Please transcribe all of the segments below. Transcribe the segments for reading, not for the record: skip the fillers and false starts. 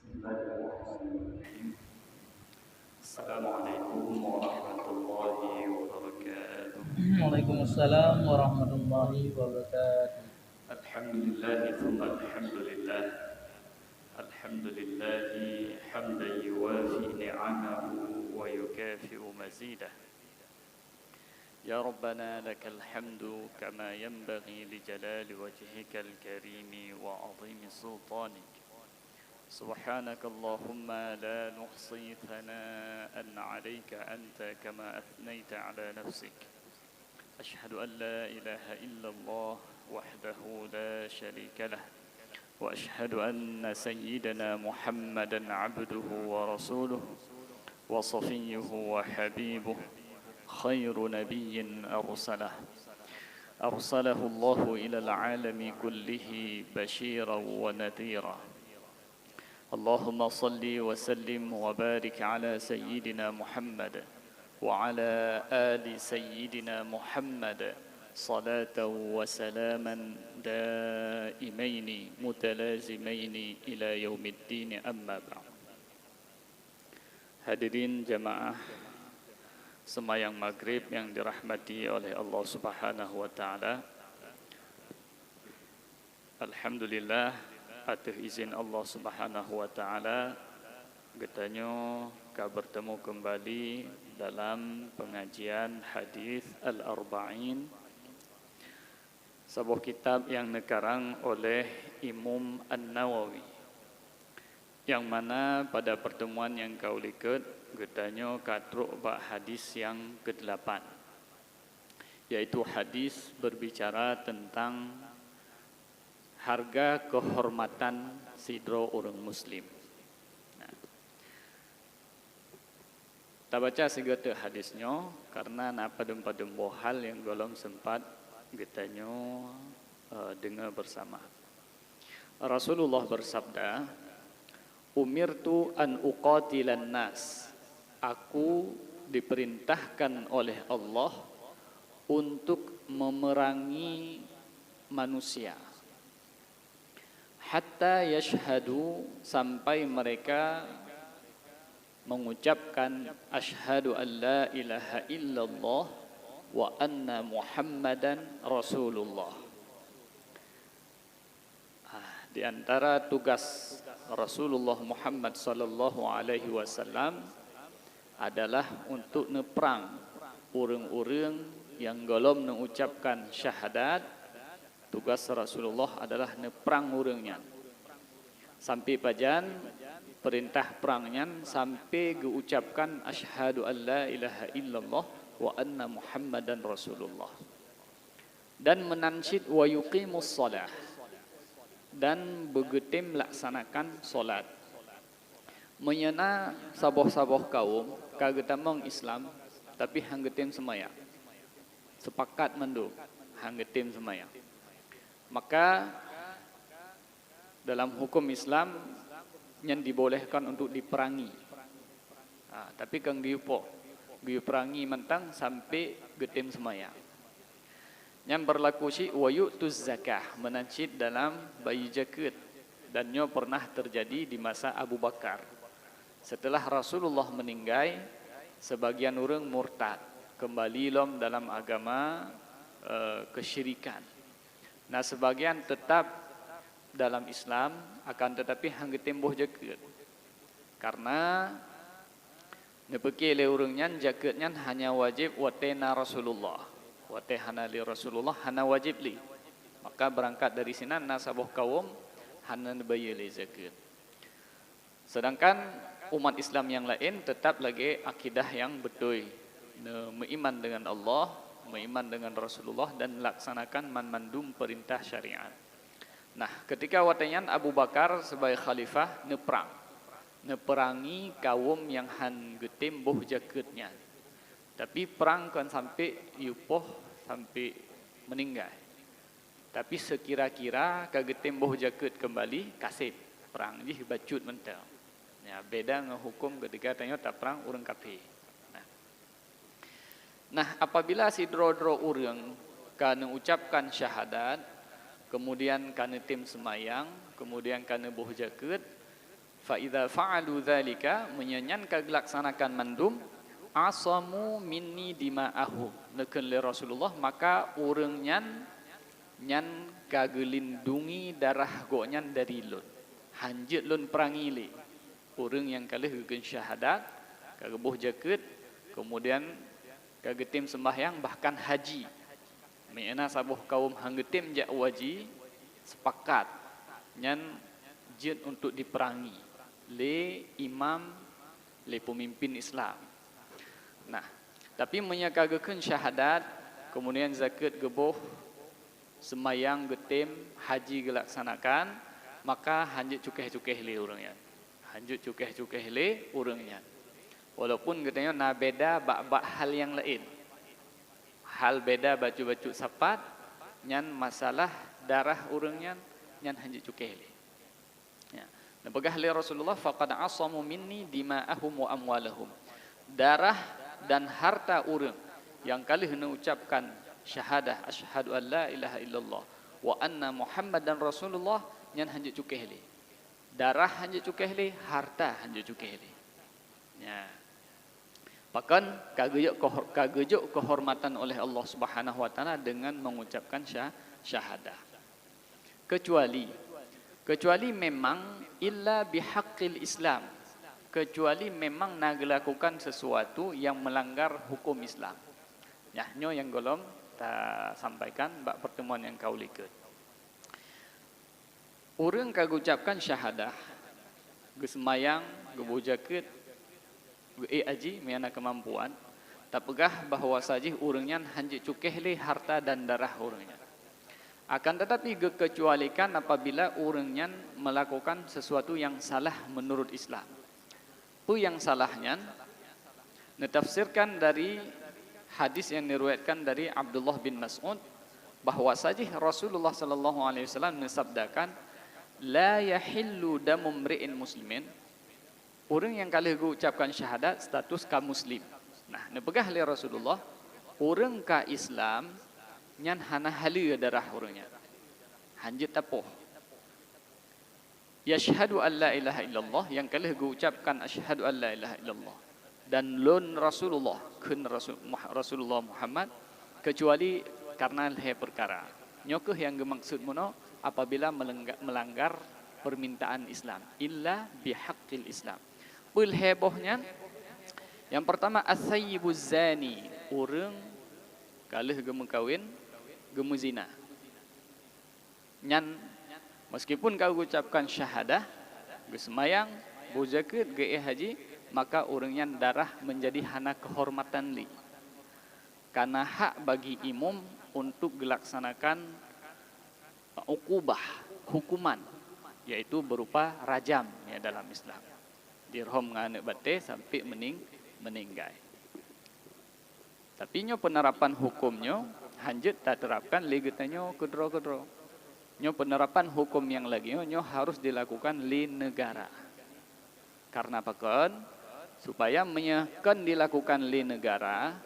الله الرحمن الرحيم. السلام عليكم ورحمة الله وبركاته. Waalaikumsalam warahmatullahi wabarakatuh. الحمد لله ثم الحمد لله. الحمد لله حمدا يوافي نعمه ويكافئ مزيده. يا ربنا لك الحمد كما ينبغي لجلال وجهك الكريم وعظيم سلطانك. سبحانك اللهم لا نحصي ثناء عليك أنت كما أثنيت على نفسك. أشهد أن لا إله إلا الله وحده لا شريك له، وأشهد أن سيدنا محمدا عبده ورسوله وصفيه وحبيبه، خير نبي أرسله الله إلى العالم كله بشيرا ونذيرا. اللهم صل وسلم وبارك على سيدنا محمد وعلى آل سيدنا محمد صلاة وسلاما دائمين متلازمين إلى يوم الدين. أما بعد. Hadirin jamaah sembahyang maghrib yang dirahmati oleh Allah Subhanahu wa taala. Alhamdulillah, atas izin Allah Subhanahu wa taala getanyo ka bertemu kembali dalam pengajian hadis Al-Arba'in, sebuah kitab yang dikarang oleh Imam An-Nawawi, yang mana pada pertemuan yang kau likut getanyo katruk bak hadis yang ke-8, yaitu hadis berbicara tentang harga kehormatan sidro orang muslim. Tak baca segala hadisnya karena nak padum-padum bohal yang golong sempat getanyo dengar bersama. Rasulullah bersabda, "Umirtu an uqatilan nas." Aku diperintahkan oleh Allah untuk memerangi manusia. Hatta yashhadu, sampai mereka mengucapkan asyhadu an la ilaha illallah wa anna muhammadan rasulullah. Di antara tugas Rasulullah Muhammad sallallahu alaihi wasallam adalah untuk neperang orang-orang yang golom mengucapkan syahadat. Tugas Rasulullah adalah neperang orangnya sampai pajan perintah perangnya sampai diucapkan asyhadu an la ilaha illallah wa anna muhammadan rasulullah, dan menansyid wa yuqimus shalah, dan begetim melaksanakan solat. Menyana saboh-saboh kaum kagetamong Islam tapi hanggetim semaya sepakat menduk hanggetim semaya. Maka dalam hukum Islam yang dibolehkan untuk diperangi. Tapi kang diperangi mentang sampai getim semaya. Yang berlaku si wa yu'tuz zakah, menancit dalam bayi jaket, dan nyo pernah terjadi di masa Abu Bakar. Setelah Rasulullah meninggal, sebagian orang murtad, kembali lom dalam agama kesyirikan. Nah, sebagian tetap dalam Islam, akan tetapi hangge temboh jaket. Karena nepeki le urangnya jaketnya hanya wajib watena Rasulullah. Watehana li Rasulullah hana wajib li. Maka berangkat dari sini nasabuh kaum hana bayar li zakat. Sedangkan umat Islam yang lain tetap lagi akidah yang betul, beriman dengan Allah, beriman dengan Rasulullah, dan melaksanakan mandum perintah syariat. Nah, ketika watanyan Abu Bakar sebagai khalifah neperangi kaum yang han getemboh jaketnya. Tapi perang kan sampai yupoh sampai meninggal. Tapi sekira-kira kagetemboh jaket kembali kasih perang jih bacut mental. Ya, beda ngehukum ketika tanya tak perang orang kafir. Nah, apabila si dro-dro orang kana ucapkan syahadat, kemudian kana tim semayang, kemudian kana boh jaket, Fa idza fa'alu dzalika menyanyan kagelaksanakan mandum asamu minni dima'ahum nekeun li Rasulullah maka urang nyan kagelindungi darah gonyan dari lun hanjeut lun perangi li urang yang kalih geun syahadat kagebuh jakeut kemudian kagetim sembahyang bahkan haji meuna sabuh kaum hanggetim jak waji sepakat nyan jeut untuk diperangi le imam le pemimpin Islam. Nah, tapi menyakagekeun syahadat, kemudian zakat gebuh, semayang getim, haji gelaksanakan, maka hanjut cukeh-cukeh le urangnya. Hanjut cukeh-cukeh le urangnya. Walaupun katanya na beda bak hal yang lain. Hal beda baju-baju sapat, nyan masalah darah urangnya, nyan hanjut cukeh le. Ya. Nah, begah li Rasulullah faqad asamu minni dima'ahum wa amwalahum. Darah dan harta urang yang kali hendak ucapkan syahadah asyhadu an la ilaha illallah wa anna muhammadan rasulullah nyan hanjut cukeh li. Darah hanjut cukeh li, harta hanjut cukeh li. Ya. Bahkan kagejuk kehormatan oleh Allah Subhanahu wa taala dengan mengucapkan syahadah. Kecuali memang illa bihaqqil Islam. Kecuali memang nak lakukan sesuatu yang melanggar hukum Islam. Ya, nyo yang golong ta sampaikan bak pertemuan yang kau likut. Urang kagucapkan syahadah, gesemayang, gebujakeut, aji meana kemampuan, tapegah bahwa sajih urangnya hanjit cukeh le harta dan darah urangnya. Akan tetapi dikecualikan apabila urangnya melakukan sesuatu yang salah menurut Islam. Pu yang salahnya netafsirkan dari hadis yang diriwayatkan dari Abdullah bin Mas'ud bahwa sajih Rasulullah sallallahu alaihi wasallam mensabdakan la yahillu damu mri'in muslimin urang yang kali ucapkan syahadat status ka muslim. Nah, nepegah li Rasulullah urang ka Islam nyan hana halu darah urangnya. Hanjit tapoh. Yashhadu an la ilaha illallah yang kali ucapkan asyhadu an la ilaha illallah dan lun Rasulullah kun Rasulullah Muhammad kecuali karena le perkara. Nyokeh yang gemaksud mono apabila melanggar permintaan Islam illa bihaqqil Islam. Pul hebohnya yang pertama as-sayyibuz zani urang kalih gemu kawin gemu zina. Nyan meskipun kau ucapkan syahadah, gesemayang, buzakeut, ge haji, maka urangnya darah menjadi hana kehormatan li. Karena hak bagi imam untuk dilaksanakan ukubah, hukuman, yaitu berupa rajam ya dalam Islam. Dirham ngane bate sampai meninggal. Tapi nyo penerapan hukumnya hanjut tak terapkan ligetanyo kedro-kedro. Nyo penerapan hukum yang lagi nyo harus dilakukan li negara. Karena apa kan? Supaya menyekan dilakukan li negara,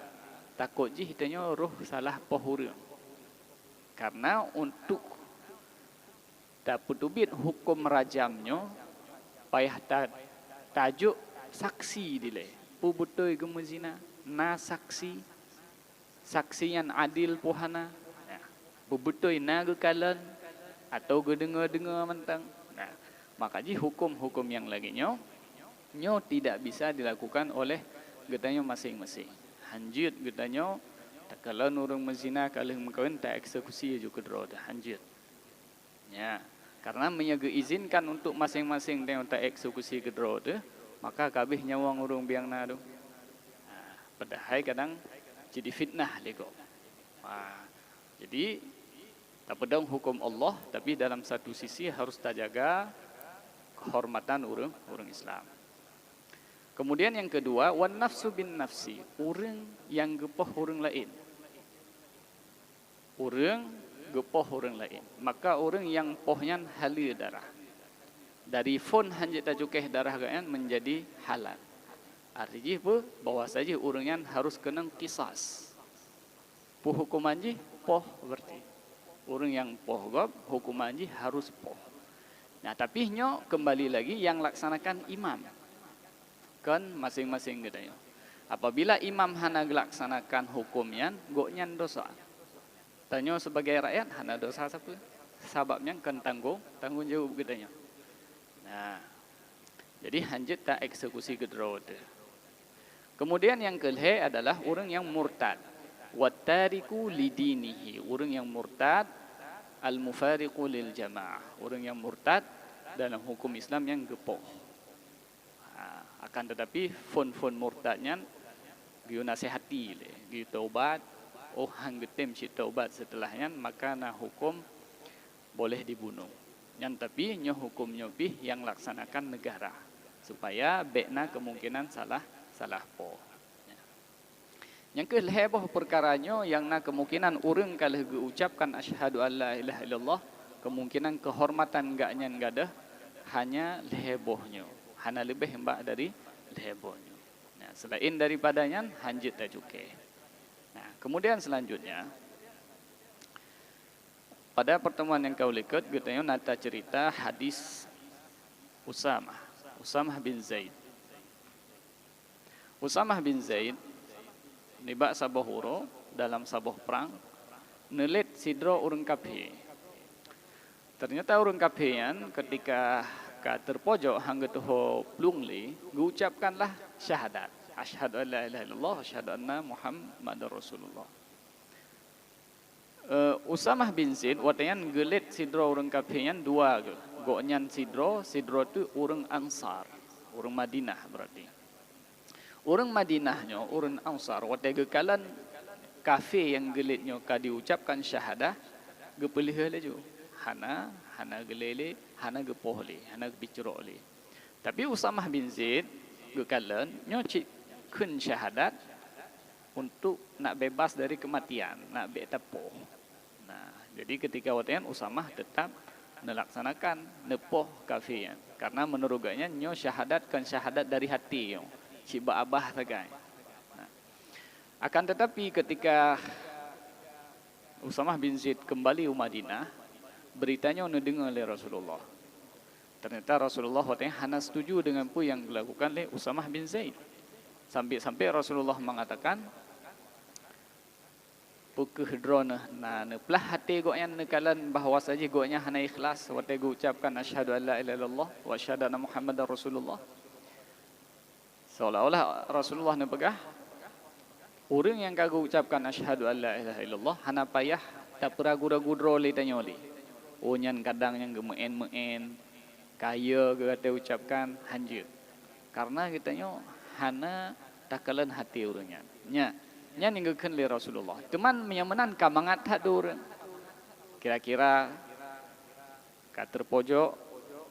takut jih tanyo roh salah pohurang. Karena untuk dapat ubit hukum rajamnya payah tajuk saksi dile. Pu betul gemuzina na saksi yang adil puhana. Pu betul na gekalan atau gedengar-dengar mentang. Nah, maka ji hukum-hukum yang lagi nyo tidak bisa dilakukan oleh getanyo masing-masing. Hanjut getanyo tak kalau nurung mezina kalih mengkawin tak eksekusi juga kedro dah hanjut. Ya, karena menyaga izinkan untuk masing-masing tengok tak eksekusi kedro tu, maka kabeh nyawang urung biang nado. Padahal kadang jadi fitnah lego. Jadi tak pedang hukum Allah, tapi dalam satu sisi harus terjaga kehormatan orang Islam. Kemudian yang kedua, wan nafsu bin nafsi, orang yang gepoh orang lain. Orang gepoh orang lain. Maka orang yang pohnya halal darah. Dari fon hanjit tajukeh darah kan menjadi halal. Artinya apa? Bahwa saja orangnya harus kena kisas. Pu hukuman ji poh berarti. Orang yang poh gob hukuman ji harus poh. Nah, tapi nyo kembali lagi yang laksanakan imam. Kan masing-masing katanya. Apabila imam hana laksanakan hukumnya, goknya dosa. Tanya sebagai rakyat hana dosa siapa? Sebabnya kan tanggung jawab katanya. Nah, jadi hanjit tak eksekusi gedro. Kemudian yang kelih adalah orang yang murtad. Wattariku lidinihi, orang yang murtad, al-mufariqu lil jamaah, orang yang murtad dalam hukum Islam yang gepoh. Akan tetapi fon murtadnya giu nasihati le, giu taubat, hang getem si taubat setelahnya maka na hukum boleh dibunuh. Yang tapi nyo hukumnya pih yang laksanakan negara supaya bekna kemungkinan salah po. Yang keliheboh perkaranya yang na kemungkinan orang kalau ucapkan asyhadu alla ilaha illallah kemungkinan kehormatan gaknya ada hanya lehebohnya, hanya lebih hembak dari lehebohnya. Nah, selain daripadanya hanjit tak cukai. Nah, kemudian selanjutnya pada pertemuan yang kau lihat katanya nata cerita hadis Usamah bin Zaid. Usamah bin Zaid nibak sabah huro dalam sabah perang nelit sidro urang kafir. Ternyata urang kafiran ketika ka terpojok hangga toho plungli guucapkanlah syahadat. Asyhadu an la ilaha illallah wa asyhadu anna Muhammadar Rasulullah. Usamah bin Zaid watayan gelit sidro urang kafiran dua goknyan sidro tu urang Ansar, urang Madinah berarti. Orang Madinahnya, orang Ansar, waktu gekalan kafe yang gelitnya ka diucapkan syahadah, gepelih laju. Hana gelele, hana gepohli, hana biceroli. Tapi Usamah bin Zaid gekalan nyo kun syahadat untuk nak bebas dari kematian, nak betapoh. Nah, jadi ketika waktu Usamah tetap melaksanakan nepoh kafe karena menurutnya nyo syahadat kan syahadat dari hati yo. Ciba abah sagai. Nah, akan tetapi ketika Usamah bin Zaid kembali ke Madinah, beritanya mendengar oleh Rasulullah. Ternyata Rasulullah hanya setuju dengan apa yang dilakukan oleh Usamah bin Zaid. Sampai Rasulullah mengatakan, pukul drona, neplah hati goknya nekalan bahawa saja goknya hanya ikhlas. Waktu gue ucapkan asyhadu an la ilaha illallah wa asyhadu anna Muhammadar Rasulullah. Seolah-olah Rasulullah nepegah orang yang kagak ucapkan asyhadu an la ilaha illallah hana payah tak ragu-ragu droli tanyoli. Nyan kadang yang gemeen kaya kata ucapkan hanjut. Karena kitanya hana takalan hati orangnya. Nya ninggalkan oleh Rasulullah. Cuman menyamanan kamangat hadur. Kira-kira ka terpojok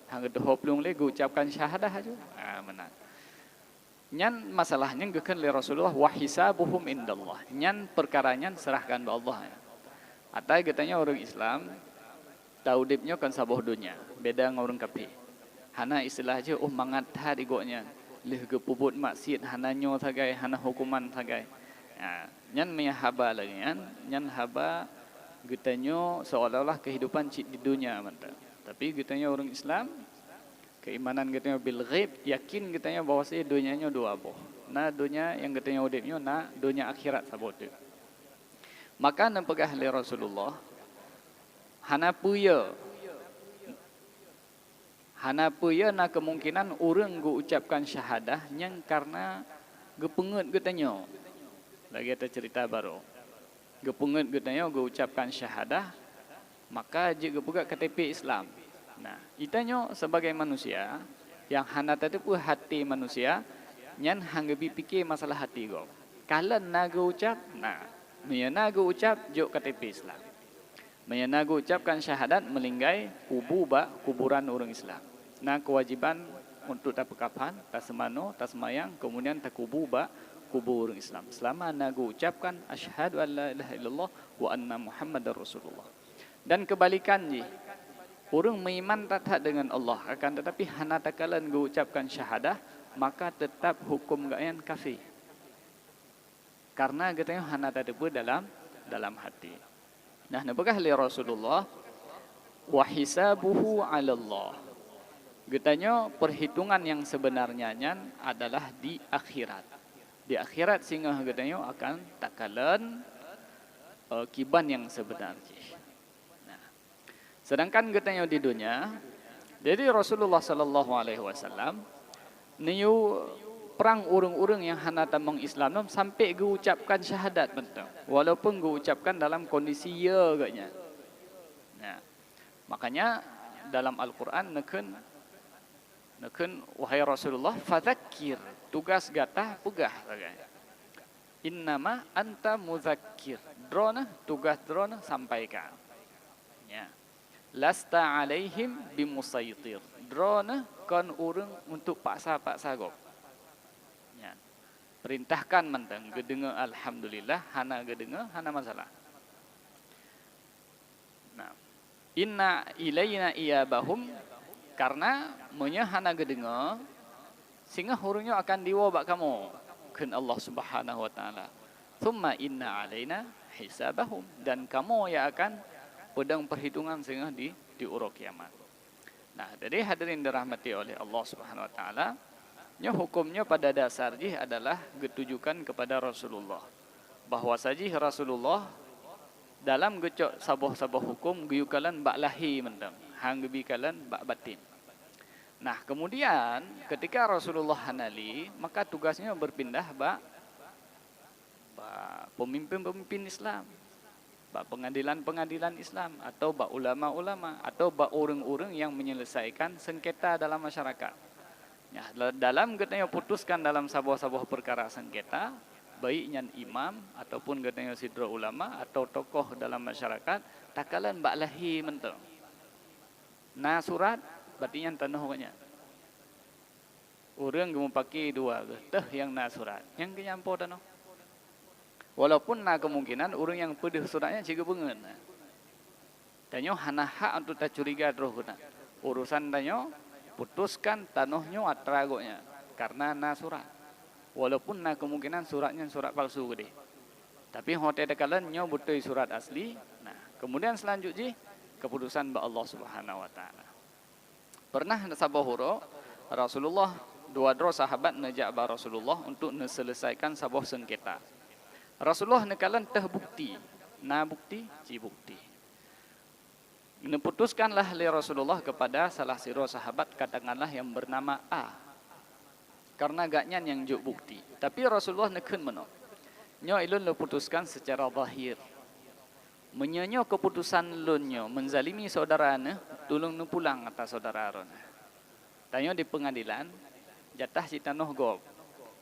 hangga 20 le ucapkan syahadah aja. Menang. Nyan masalahnya gekan oleh Rasulullah wa hisabuhum indallah. Nyan perkaranya serahkan ke Allah. Atau katanya orang Islam tahu dipnya kan saboh dunia, beda dengan orang kafir. Hana istilah aja mangat hari goknya. Leh gepubut maksiat hana nyo sagai, hana hukuman sagai. Nyan haba lagi nyan haba getanyo seolah-olah kehidupan cik di dunia mantap. Tapi getanyo orang Islam keimanan katanya bil ghaib, yakin katanya bahwa dunianya dua boh. Nah dunia yang katanya udipnya, nah dunia akhirat sabot. Maka nampakah oleh Rasulullah hana puya na kemungkinan orang gu ucapkan syahadah yang karena gepenget katanya. Lagi ada cerita baru. Gepenget katanya gu ucapkan syahadah maka jika buka KTP Islam. Nah, itanya sebagai manusia yang hana tadi pun hati manusia, nyan hanggabi fikir masalah hati go. Kalau naga ucap, naga ucap jok KTP Islam. Naga ucapkan syahadat melinggai kuburan orang Islam. Nah, kewajiban untuk tak pekapan, tak semano, tak semayang, kemudian tak kubur orang Islam. Selama naga ucapkan asyhadu an la ilaha illallah wa anna Muhammadar Rasulullah. Dan kebalikan orang beriman tak dengan Allah akan tetapi hana takalan ucapkan syahadah maka tetap hukum gayan kafir. Karena katanya hana tadapu dalam hati. Nah, napakah li Rasulullah wa hisabuhu 'ala Allah. Getanya perhitungan yang sebenarnya adalah di akhirat. Di akhirat sehingga getanya akan takalan kiban yang sebenarnya. Nah, sedangkan getanya di dunia, jadi Rasulullah sallallahu alaihi wasallam niu perang urung-urung yang hana tamang Islam sampai ge ucapkan syahadat bentuk. Walaupun ge ucapkan dalam kondisi ya agaknya. Nah, makanya dalam Al-Qur'an neken wahai Rasulullah fadzakir, tugas gatah pegah agaknya. Innama anta muzakkir. Drona tugas drona sampaikan. Ya. Lasta alaihim bimusaytir. Drona kan urang untuk paksa-paksa gop. Ya. Perintahkan mentang gedenga alhamdulillah, hana gedenga hana masalah. Nah, inna ilaina iyabahum, karena monya hana gedenga sehingga hurungnya akan diwabak kamu kan Allah Subhanahu wa taala. Thumma inna alaina hisabahum, dan kamu yang akan pedang perhitungan sehingga di uruk kiamat. Nah, jadi hadirin dirahmati oleh Allah Subhanahu wa taala, nya hukumnya pada dasarnya adalah ditujukan kepada Rasulullah. Bahwa saja Rasulullah dalam gecok sabah-sabah hukum guyukalan bak lahi mendam, hang gebikalan bak batin. Nah, kemudian ketika Rasulullah hanali, maka tugasnya berpindah bak pemimpin-pemimpin Islam, bak pengadilan-pengadilan Islam, atau bak ulama-ulama, atau bak orang-orang yang menyelesaikan sengketa dalam masyarakat. Ya, dalam getanya putuskan dalam sabah-sabah perkara sengketa, baiknya imam ataupun getanya sidra ulama atau tokoh dalam masyarakat, takalan bak lahi mentel. Nah, surat batinya tanuhnya. Orang gemu pakai dua teh yang na surat, yang kenyampo tanuh. Walaupun na kemungkinan orang yang pedih suratnya juga bengen. Tanyo hana hak untuk tak curiga terus guna. Urusan tanyo putuskan tanuhnya atragonya karena na surat. Walaupun na kemungkinan suratnya surat palsu gede. Tapi hote dekalan nyo butuh surat asli. Nah, kemudian selanjutnya keputusan ba Allah Subhanahu wa taala. Pernah sabah huro Rasulullah dua sahabat najak ba Rasulullah untuk selesaikan sabah sengketa. Rasulullah nekalan teh bukti, na bukti, ci bukti. Memutuskanlah oleh Rasulullah kepada salah siro sahabat katakanlah yang bernama A. Karena gaknya yang juk bukti. Tapi Rasulullah neken meno. Nyo ilun lo putuskan secara zahir. Menyanyo keputusan lunyo menzalimi saudarana, tulung nu pulang atas saudara arona. Tanyo di pengadilan, jatah si tanuh gop.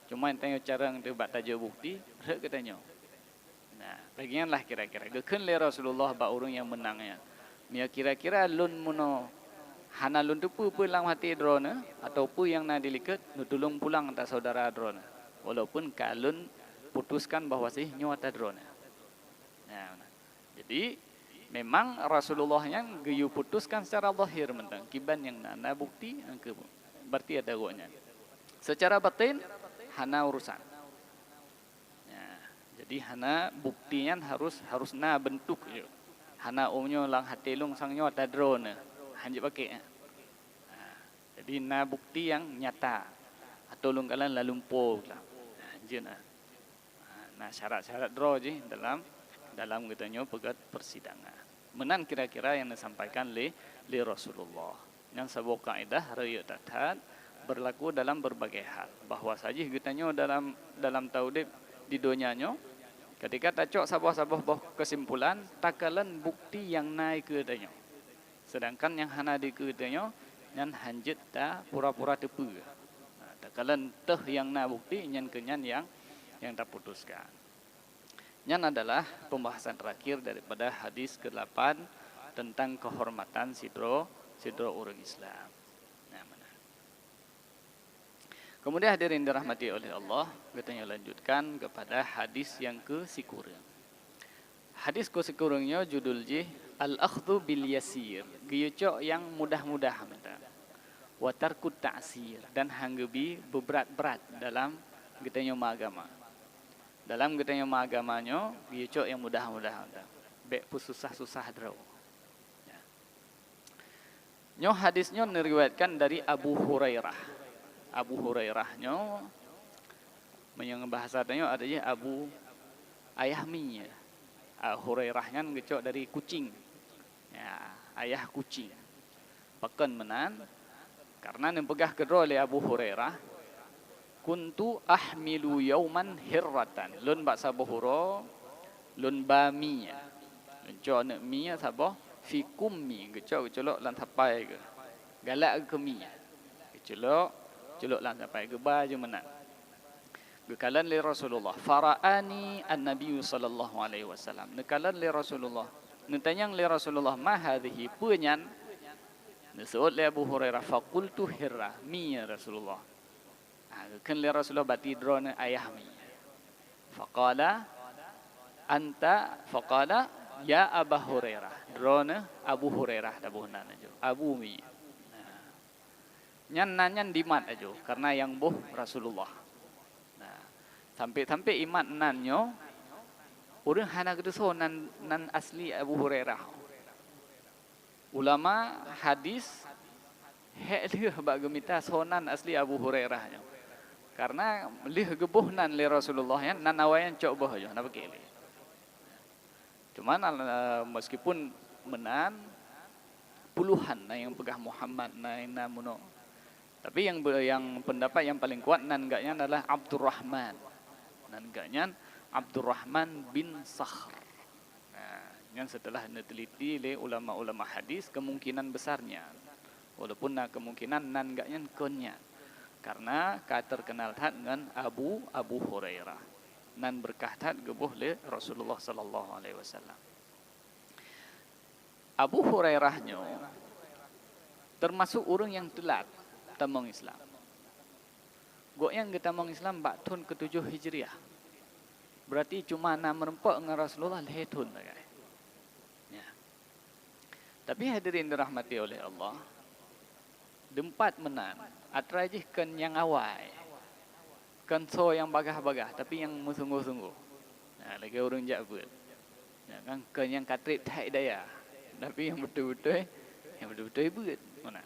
Cuma yang tanya cara ngedebat taja bukti, rek katanya. Nah, bagianlah kira-kira. Geken le Rasulullah ba urang yang menangnya. Mia kira-kira lun muno hana lun tu pu lang hati drona atau pu yang na diliket nu tulung pulang atas saudara drona. Walaupun kalun putuskan bahwa sih nyuata drona. Nah, jadi memang Rasulullah yang geyu putuskan secara zahir mentang kiban yang na bukti angke berarti ada gonya. Secara batin hana urusan. Ya, jadi hana buktinya harus na bentuk je. Hana umnyo lang hatelung sangnyo ada drone. Hanji pakai. Nah, jadi na bukti yang nyata. Atau lungkalan lalumpo lah. Hanji na. Nah, syarat-syarat draw je dalam getanyo pegat persidangan. Menan kira-kira yang disampaikan oleh Rasulullah. Yang sebuah kaidah raya tatat berlaku dalam berbagai hal. Bahwa saja getanyo dalam taudib di dunianya, ketika tacok sabah-sabah kesimpulan, takalan bukti yang naik ke getanyo. Sedangkan yang hana di ke getanyo, yang hanjit ta pura-pura tepu. Nah, takalan teh yang na bukti, yang kenyan yang tak putuskan. Yang adalah pembahasan terakhir daripada hadis ke-8 tentang kehormatan sidro orang Islam. Kemudian hadirin dirahmati oleh Allah, kita lanjutkan kepada hadis yang ke-10. Hadis ke-10-nya judulnya Al-Akhdhu bil Yasir, geyocok yang mudah-mudah mentah. Wa tarku ta'sir, dan hanggebi beberat-berat dalam kita agama. Dalam kita agamanya geyocok yang mudah-mudah mentah. Bek susah-susah draw. Nyo hadisnya diriwayatkan dari Abu Hurairah. Abu Hurairah nyo yang bahasa tanya ada je Abu Ayahmi. Hurairah kan gecok dari kucing. Ya, ayah kucing. Pakan menan karena nempegah kedua oleh Abu Hurairah. Kuntu ahmilu yauman hirratan. Lun bak sabuhuro, lun bami. Gecok nak mi sabah fi kummi. Gecok lan tapai ke. Galak ke mi. Celok lan tapai ke baju menan. Gekalan li Rasulullah. Fara'ani an-Nabi sallallahu alaihi wasallam. Nekalan li Rasulullah. Nentanyang li Rasulullah ma hadhihi punyan. Nasu'ud li Abu Hurairah faqultu hirra mi ya Rasulullah. Kan li Rasulullah bati drone ayah mi. Faqala ya Abu Hurairah. Drone Abu Hurairah tabuhnan aja. Abu mi. Nyan dimat aja karena yang buh Rasulullah. Sampai imat nanyo orang hana kedeso nan asli Abu Hurairah. Ulama hadis dia bak gemita sonan asli Abu Hurairah nyo. Karena lih gebuh nan li Rasulullah yan nan awayan cok boh aja napa kele. Cuman meskipun menan puluhan yang pegah Muhammad namuno. Tapi yang pendapat yang paling kuat nan gaknya adalah Abdurrahman. Dan gaknya Abdurrahman bin Sakhr. Yang setelah diteliti oleh ulama-ulama hadis kemungkinan besarnya. Walaupun kemungkinan nan gaknya konya. Karena terkenal dengan Abu Hurairah. Nan berkah gebuh le Rasulullah sallallahu alaihi wasallam. Abu Hurairahnya termasuk orang yang telat tamang Islam. Gok yang kita mong Islam bak tahun ke-7 Hijriah. Berarti cuma nak merempak dengan Rasulullah lehun lah guys. Ya. Tapi hadirin dirahmati oleh Allah. Dempat menan. Atrajih kan yang awal. Kan so yang bagah-bagah. Tapi yang sungguh-sungguh. Nah, lagi orang jabut. Ya, kan yang katrit tak daya. Tapi yang betul-betul buat. Mana?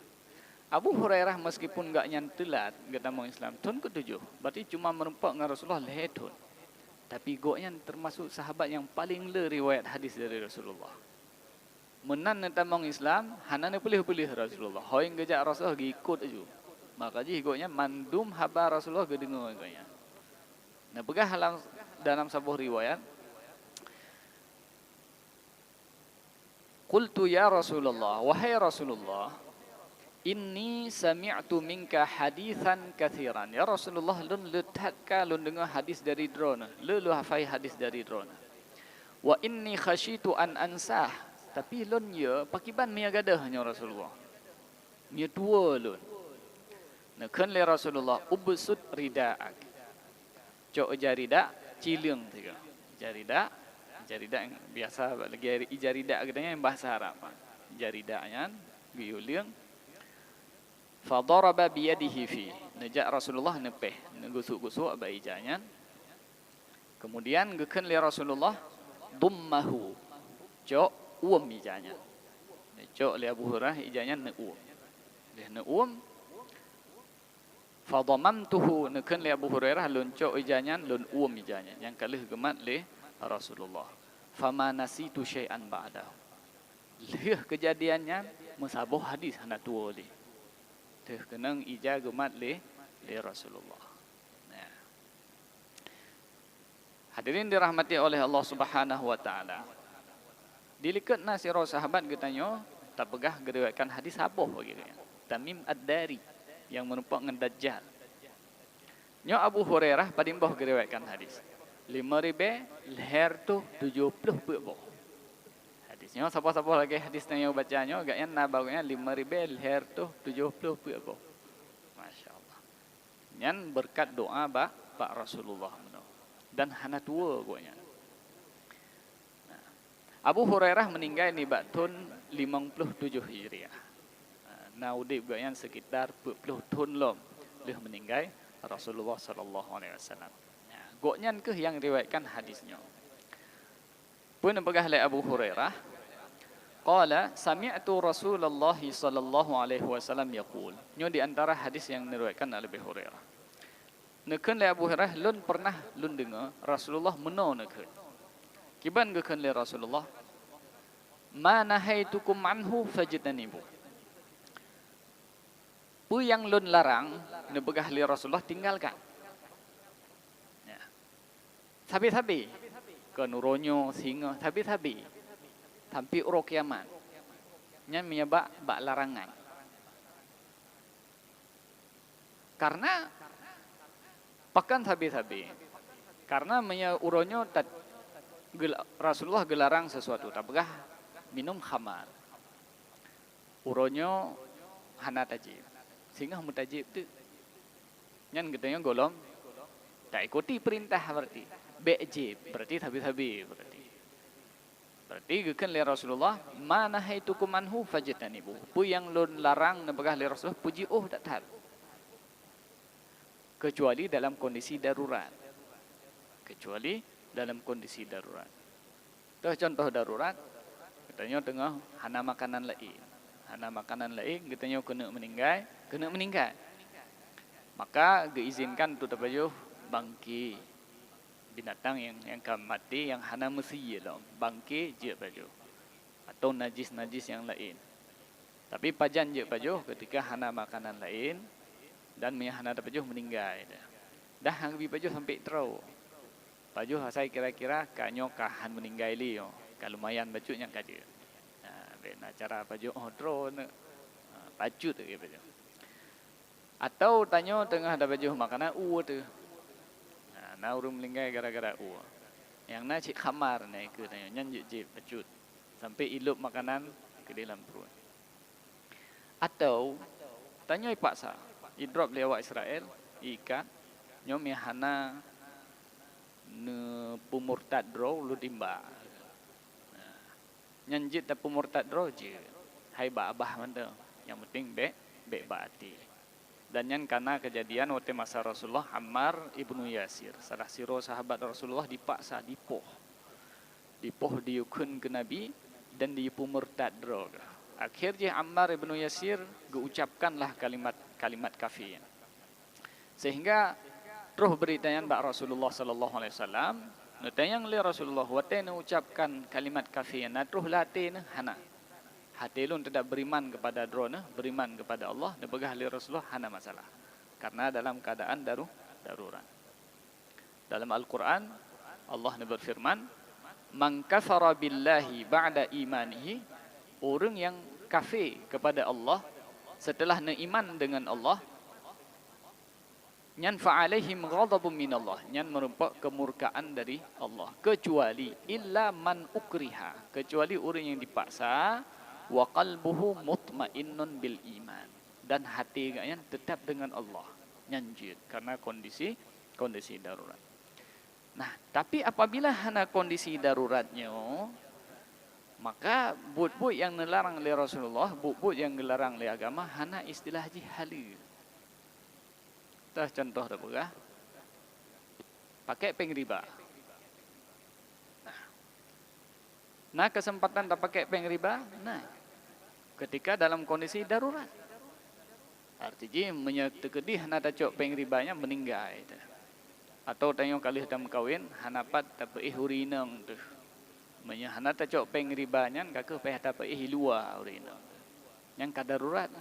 Abu Hurairah meskipun enggak nyantelat kita mau Islam tahun ke-7, berarti cuma merempak dengan Rasulullah lehun. Tapi goknya termasuk sahabat yang paling le riwayat hadis dari Rasulullah. Menan neta mau Islam, hanane pilih-pilih Rasulullah. Hoi ngejak Rasulullah ikut aja. Maka ji goknya mandum haba Rasulullah gedengo goknya. Nah, pegah dalam sebuah riwayat Qultu ya Rasulullah, wahai Rasulullah, inni sami'tu minka hadithan kathiran. Ya Rasulullah, lun letakka lun dengar hadis dari drone. Lu hafai hadis dari drone. Wa inni khashitu an ansah. Tapi lun ya pakiban mia gadahnya Rasulullah. Mia tua lun. Nakhan le Rasulullah ubsud rida'ak. Cok jarida cileng tiga. Jarida yang biasa lagi jarida katanya yang bahasa Arab. Jaridanya giyuliang fadaraba biyadihi fi. Najak Rasulullah nepeh, ngusuk-gusuk baijanya. Kemudian geken li Rasulullah dummahu. Cok uam ijanya. Cok li Abu Hurairah ijanya ne uam. Dia ne uam. Fadamamtuhu neken li Abu Hurairah lun cok ijanya lun uam ijanya. Yang kalih gemat li Rasulullah. Fama nasitu syai'an ba'dahu. Lihat kejadiannya musabuh hadis hendak tua li. Teh kenang ija gemat li Rasulullah. Nah. Hadirin dirahmati oleh Allah Subhanahu wa taala. Dilikat nasiro sahabat katanya tak pegah geriwayatkan hadis apa begitu. Tamim Ad-Dari yang merupakan Dajjal. Nyo Abu Hurairah padimbah geriwayatkan hadis. 5,000 leher tu 70 puluh. Hadisnya siapa-siapa lagi hadisnya yang bacanya agaknya nabagnya 5,000 leher tu 70 puluh. Masya Allah. Yang berkat doa Pak Rasulullah dan hana tua gonya. Abu Hurairah meninggal ni tahun 57 Hijriah. Nah, udip gonya sekitar 40 tahun lom dia meninggal Rasulullah sallallahu alaihi wasallam. Goknya ke yang riwayatkan hadisnya. Pun pegah oleh Abu Hurairah, Qala sami'tu Rasulullah sallallahu alaihi wasallam yaqul. Nyo di antara hadis yang diriwayatkan oleh Abu Hurairah. Nekeun le Abu Hurairah lun pernah lun dengar Rasulullah meno nekeun. Kiban gekeun le Rasulullah ma nahaitukum anhu fajtanibu. Pu yang lun larang nebegah li Rasulullah tinggalkan. Ya. Sabi-sabi ke nuronyo singa sabi-sabi sampai uro kiamat. Nya menyebab bak larangan. Karena pakan sabi-sabi. Karena menya uronyo Rasulullah gelarang sesuatu tabegah minum khamar. Uronyo hana tajib. Sehingga mutajib tu. Nyan gedenya golong tak ikuti perintah berarti. Be'jib berarti sabi-sabi berarti. Berarti gekeun li Rasulullah ma nahaitukum anhu fajtanibu. Pu yang lun larang nebegah li Rasulullah puji tak taat. Kecuali dalam kondisi darurat. Kecuali dalam kondisi darurat. Tuh contoh darurat, katanya tengah hana makanan lain. Hana makanan lain, katanya kena meninggal. Maka diizinkan tu tabayuh bangki binatang yang mati yang hana mesti lah. Bangki je baju. Atau najis-najis yang lain. Tapi pajan je baju ketika hana makanan lain dan hana tabayuh meninggal. Dah hang bi baju sampai terau. Baju saya kira-kira kanyo kahan meninggal li yo. Kalau lumayan bajunya kaje. Nah, cara baju drone baju tu baju. Atau tanyo tengah ada baju makanan tu. Nah, urung meninggal gara-gara Yang na cik khamar na ke tanyo nyan je baju. Sampai ilup makanan ke dalam perut. Atau tanyo ipaksa. Idrop lewat Israel, ikat nyom hana ne pumurtad dro lu timba. Nyanjit ta pumurtad dro je. Hai ba abah mande. Yang penting be baati. Dan yang karena kejadian waktu masa Rasulullah Ammar ibnu Yasir, salah siro sahabat Rasulullah dipaksa dipoh diukun ke Nabi dan dipumurtad dro. Akhirnya Ammar ibnu Yasir geucapkanlah kalimat kafir. Sehingga terus beritanya bak Rasulullah sallallahu alaihi wasallam, nutayang li Rasulullah wate ucapkan kalimat kafir, terus latih hana. Hati lun tidak beriman kepada drone, beriman kepada Allah, nebegah li Rasulullah hana masalah. Karena dalam keadaan darurat. Dalam Al-Qur'an Allah berfirman, "Man kafara billahi ba'da imanihi", orang yang kafir kepada Allah setelah beriman dengan Allah, nyan fa'alaihim ghadabun minallah, nyan merupakan kemurkaan dari Allah, kecuali illa man ukriha, kecuali orang yang dipaksa, wa qalbuhu mutmainnun bil iman, dan hati nya tetap dengan Allah, nyanjit karena kondisi darurat. Nah, tapi apabila hana kondisi daruratnya, maka but-but yang dilarang oleh Rasulullah, but-but yang dilarang oleh agama, hana istilah halal. Tah contoh dah begah. Pakai peng riba. Nah, kesempatan tak pakai peng riba, ketika dalam kondisi darurat. Artinya menyetekedi hana tacok peng ribanya meninggal. Atau tanya kali hitam kawin, hanapat tapi hurinang tu. Hana tacok peng ribanya, kakak peh tapi luar hurinang. Yang kadarurat,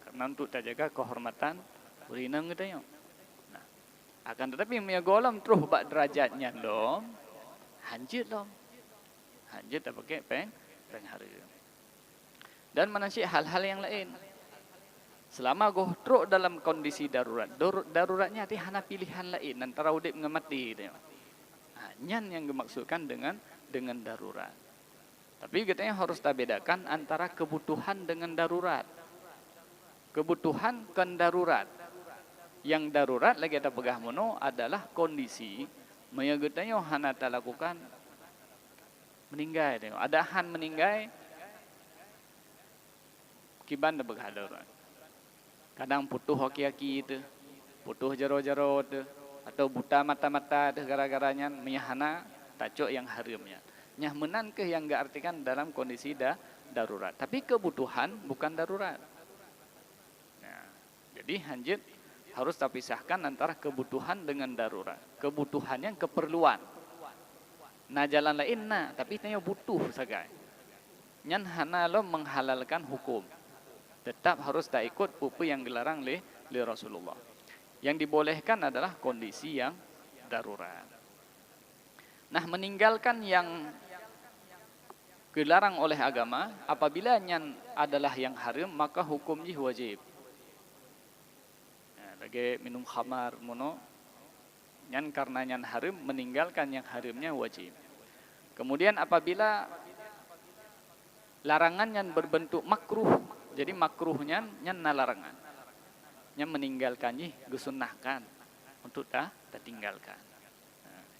karena untuk terjaga kehormatan urinang katanya. Nah, akan tetapi punya golam terus bak derajatnya dong. Hanjit dong. Hanjit tak pakai peng hari. Dan manasih hal-hal yang lain. Selama goh teruk dalam kondisi darurat. Daruratnya hati hana pilihan lain antara udip dengan mati. Nyan yang dimaksudkan dengan darurat. Tapi katanya harus kita bedakan antara kebutuhan dengan darurat. Kebutuhan kan darurat. Yang darurat lagi kita pegah mono adalah kondisi menyagetanya hana ta lakukan meninggal. Ada han meninggal kiban da pegah darurat. Kadang putuh haki-haki itu, putuh jaro-jaro itu, atau buta mata-mata itu gara-garanya menyahana tacok yang haramnya. Nyah menan ke yang enggak artikan dalam kondisi darurat. Tapi kebutuhan bukan darurat. Nah, jadi hanjit harus terpisahkan antara kebutuhan dengan darurat. Kebutuhan yang keperluan. Nah jalan lain nah, tapi tanya butuh sagai. Nyan hana lo menghalalkan hukum. Tetap harus tak ikut pupu yang dilarang oleh Rasulullah. Yang dibolehkan adalah kondisi yang darurat. Nah meninggalkan yang dilarang oleh agama, apabila nyan adalah yang haram, maka hukumnya wajib. Lagi minum khamar mono, nyan karena nyan haram, meninggalkan yang haramnya wajib. Kemudian apabila larangan yang berbentuk makruh, jadi makruhnya nyan larangan, nyan meninggalkannya gesunahkan untuk tak tinggalkan.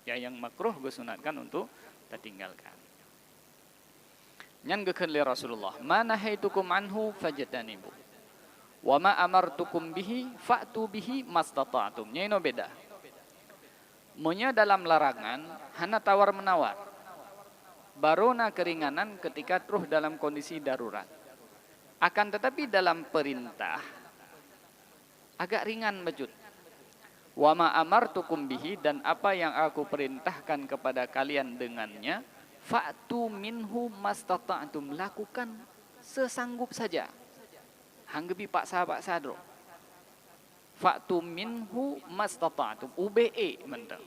Ya yang makruh gesunahkan untuk tak tinggalkan. Nyan gekeun li Rasulullah, "Ma nahaitukum anhu fajtanibu. Wa ma amartukum bihi fa'tu bihi mastata'tum." Nya ino beda. Monya dalam larangan hana tawar-menawar. Barona keringanan ketika terus dalam kondisi darurat. Akan tetapi dalam perintah agak ringan bejut. Wa ma amartukum bihi, dan apa yang aku perintahkan kepada kalian dengannya, fa'tu minhu mastata'tum, lakukan sesanggup saja. Hanggebi paksa dro. Fa'tu minhu mastata'tum, UBE mentang.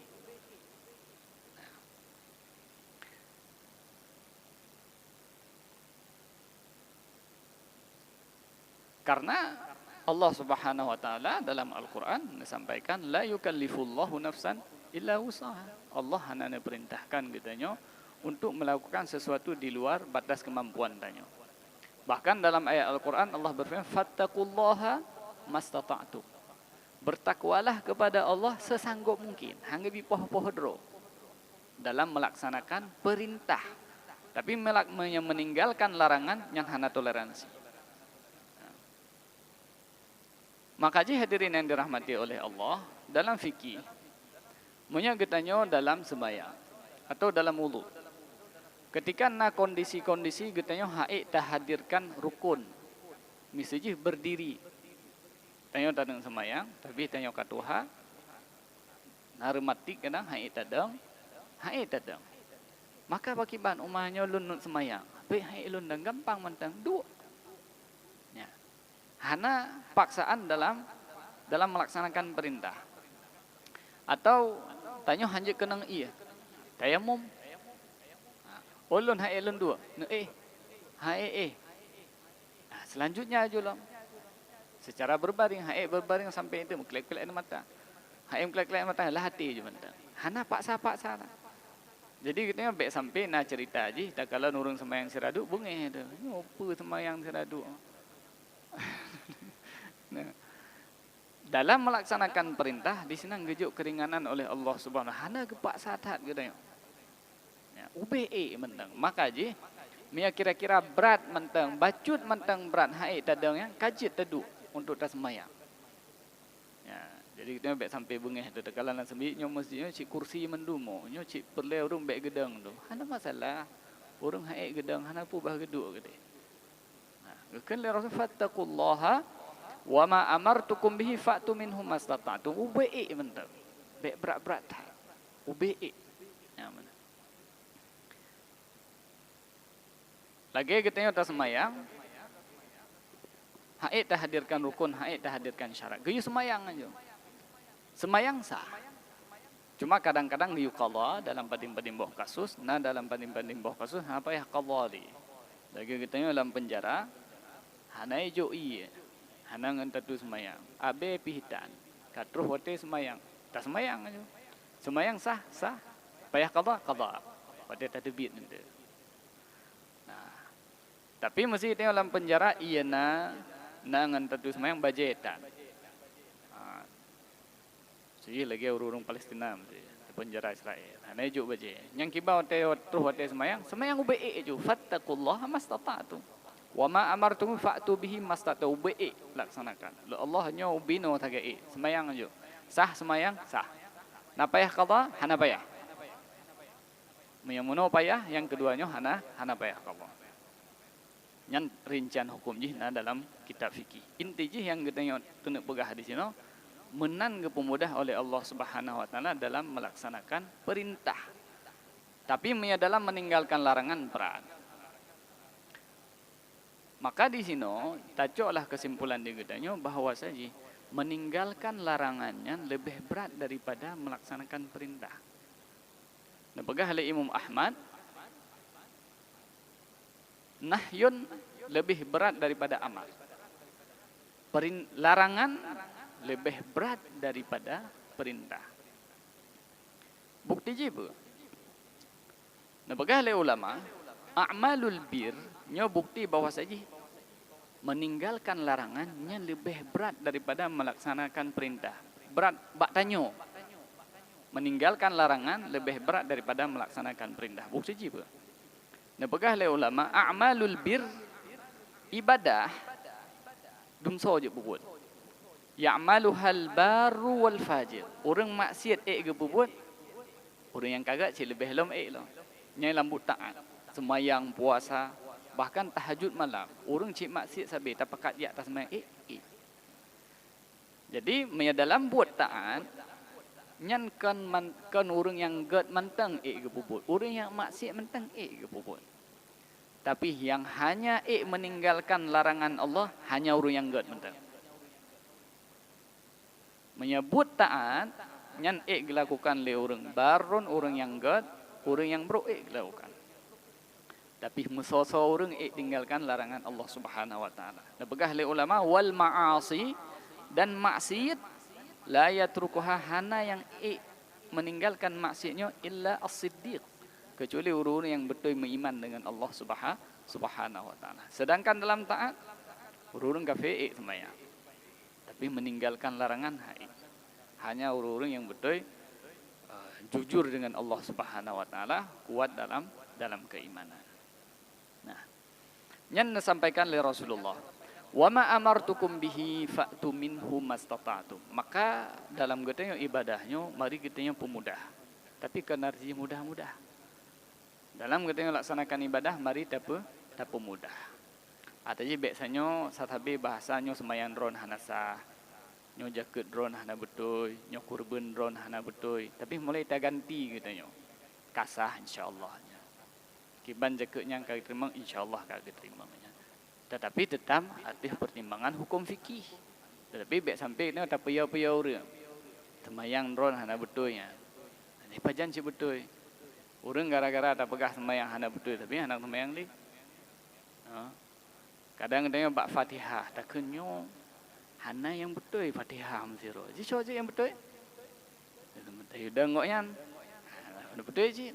Karena Allah Subhanahu wa taala dalam Al-Qur'an menyampaikan la yukallifullahu nafsan illa wus'aha. Allah hanya perintahkan kitanya untuk melakukan sesuatu di luar batas kemampuan tanya. Bahkan dalam ayat Al-Qur'an Allah berfirman fattaqullaha mastata'tum. Bertakwalah kepada Allah sesanggup mungkin. Hangga bi poh-poh dalam melaksanakan perintah. Tapi meninggalkan larangan yang hana toleransi. Maka hadirin yang dirahmati oleh Allah, dalam fikih monya getanyo dalam sembahyang atau dalam wudu. Ketika na kondisi-kondisi getanyo haik tahadirkan rukun. Misalnya berdiri. Tanyo tadang sembahyang, tapi tanyo katuha narematik kadang haik tadang. Maka bakiban umahnya lunut sembahyang. Tapi haik lundang gampang mentang dua. Hana paksaan dalam melaksanakan perintah. Atau tanya hanjik kenang iya. Tayamum. Ulun hai ulun dua. Hai. Selanjutnya ajulam. Secara berbaring berbaring sampai itu kelek-kelek mata. Hai kelek-kelek mata lah hati je mentang. Hana paksa. Jadi kita baik sampai nak cerita aje, tak kala nurung sembahyang siradu bungeh tu. Apa sembahyang siradu? Nah, dalam melaksanakan perintah di sini ngejuk keringanan oleh Allah Subhanahu. Hana gepak saat gitu ya. UBE mentang. Maka je mia kira-kira berat mentang, bacut mentang berat haid tadang yang kajit tedu untuk tas sembahyang. Ya, jadi kita baik sampai bengeh tu kalau nak sembi nyo mestinya cik kursi mendumo, nyo cik perle urung baik gedang tu. Hana masalah. Urung haid gedang hana pu bah geduk gede. Kan le Rasul fattaqullaha wa ma amartukum bihi fa'tu minhum mastata'tum. UBE mentang. Baik berat-berat. UBE. Ya mana. Lagi kita atas semayang. Haid tak hadirkan rukun, haid tak hadirkan syarat. Geyu semayang aja. Semayang sah. Cuma kadang-kadang diu qadha dalam padim-padim boh kasus, nah dalam padim-padim boh kasus apa ya qadha di. Lagi kita dalam penjara hanai joi, hanang entatu semayang, abe pihitan, katruh wate semayang, tak semayang aja, semayang sah, payah qadha, wate tadbir nanti. Nah, tapi mesti tengok dalam penjara iya nang entatu semayang bajetan. Sih lagi urung Palestina mesti penjara Israel, hanai jo baje, yang kibau terus wate semayang UBE jo, fattaqullaha mastata'tum. Wa ma amartum fa'tu bihi mastata'u UBE laksanakan. Allah hanya ubino tagai semayang aja. Sah semayang sah. Na payah qadha hana payah. Yang muno payah, yang keduanya hana payah qadha. Nyan rincian hukum jih na dalam kitab fikih. Inti jih yang kita tunuk pegah di sini menan kepemudah oleh Allah Subhanahu wa taala dalam melaksanakan perintah. Tapi dalam meninggalkan larangan berat. Maka di sini tajuklah kesimpulan di kitanya bahwa saja meninggalkan larangannya lebih berat daripada melaksanakan perintah. Nah, pegah oleh Imam Ahmad, nahyun lebih berat daripada amal. Larangan lebih berat daripada perintah. Bukti je apa? Nah, pegah oleh ulama, a'malul bir nya bukti bahwa saja meninggalkan larangannya lebih berat daripada melaksanakan perintah. Berat bak tanyo. Meninggalkan larangan lebih berat daripada melaksanakan perintah. Bukti je apa? Nah, pegah oleh ulama, a'malul bir ibadah dumso je buat. Ya'maluhal baru wal fajir. Orang maksiat ke buat. Orang yang kagak cik lebih lom lah. Nyai lambut taat. Semayang, puasa, bahkan tahajud malam. Orang cik maksiat sabi tak pekat di atas semayang Jadi dalam buat taat nyan kan orang yang gad mentang ke buat. Orang yang maksiat mentang ke buat. Tapi yang hanya meninggalkan larangan Allah hanya orang yang gad mentang. Menyebut taat nyan dilakukan oleh orang baron, orang yang gad, orang yang bro dilakukan. Tapi musoso orang tinggalkan larangan Allah Subhanahu wa taala. Dan pegah oleh ulama wal ma'asi dan maksiat la yatrukuha hana yang meninggalkan maksiatnya illa as-siddiq, kecuali orang-orang yang betul beriman dengan Allah Subhanahu wa taala. Sedangkan dalam taat orang-orang kafir semuanya. Tapi meninggalkan larangan hanya orang-orang yang betul jujur dengan Allah Subhanahu wa taala, kuat dalam keimanan. Nah, yang disampaikan oleh Rasulullah, wa ma amartukum bihi fa'tu minhu mastata'tum. Maka dalam katanya ibadahnya mari katanya pemudah. Tapi kena arti mudah-mudah. Dalam katanya laksanakan ibadah mari tak mudah. Artinya biasanya satabe bahasanya semayan ron hanasa. Nyo jaket ron hana betul, nyo kurban ron hana betul. Tapi mulai tak ganti katanya. Kasah insyaallah. Kiban jaketnya kagak terima, insyaallah kagak terima. Tetapi tetap ada pertimbangan hukum fikih. Tetapi biar sampai ni tak payah-payah orang. Semayang ron hana betulnya. Ini pajan si betul. Orang gara-gara tak pegah semayang hana betul, tapi anak semayang ni. Kadang dia bak Fatihah tak kenyo hana yang betul Fatihah msiro. Ji soje yang betul. Dah ngoknya. Betul je.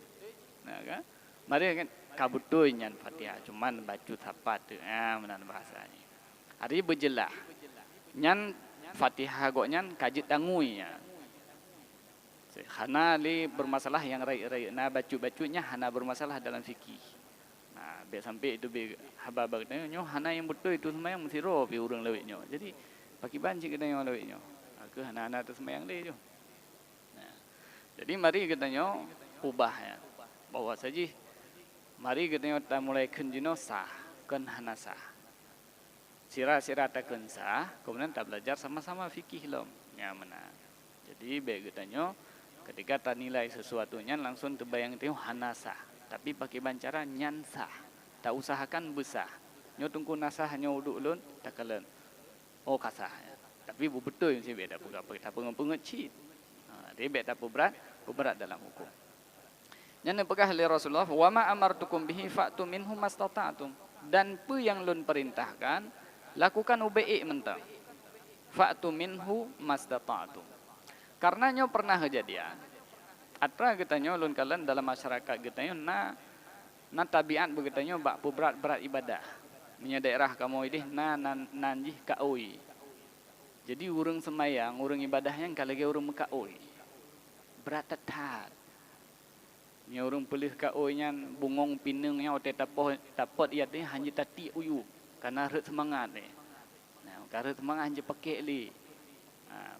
Nah kan? Mari kan kabutuy nyan Fatihah cuman baca tapat tu menan bahasanya. Hari berjelah. Nyan Fatihah gok nyan kajit tangui nya. Hana li bermasalah yang rai-rai na bacu-bacunya hana bermasalah dalam fikih. Nah, biar sampai itu be habab katanya hana yang betul itu sembahyang mesti ro pi urang lewitnya. Jadi paki banci katanya lewitnya. Aku hana tu sembahyang le tu. Nah. Jadi mari katanya ubah ya. Bahwa saja mari kita tak mulai kenjino sah, kan hana sah. Sira-sira tak sah, kemudian tak belajar sama-sama fikih lom. Ya mana. Jadi baik katanya ketika tak nilai sesuatunya langsung terbayang itu hana sah. Tapi pakai bancara nyan sah. Tak usahakan besar. Nyo tunggu nasah nyo uduk lun tak kalen. Oh kasah. Tapi betul sih beda pula tak pengecit. Dia beda tak berat dalam hukum. Yang dipegah oleh Rasulullah, wa ma amartukum bihi fa'tu minhu mastata'tum. Dan apa yang lun perintahkan, lakukan ubai mentang. Fa'tu minhu mastata'tum. Karenanya pernah kejadian. Atra katanya lun kalian dalam masyarakat katanya na tabiat begitu bak berat ibadah. Nya daerah kamu ini nanjih kaoi. Jadi urang semayang, urang ibadahnya kalau lagi urang mekaoi. Berat tetat. Nya orang pelih ka oinya bungong pinengnya ote tapot ia teh hanya tati uyu karena ret semangat ni. Nah, karena semangat hanya pakai li.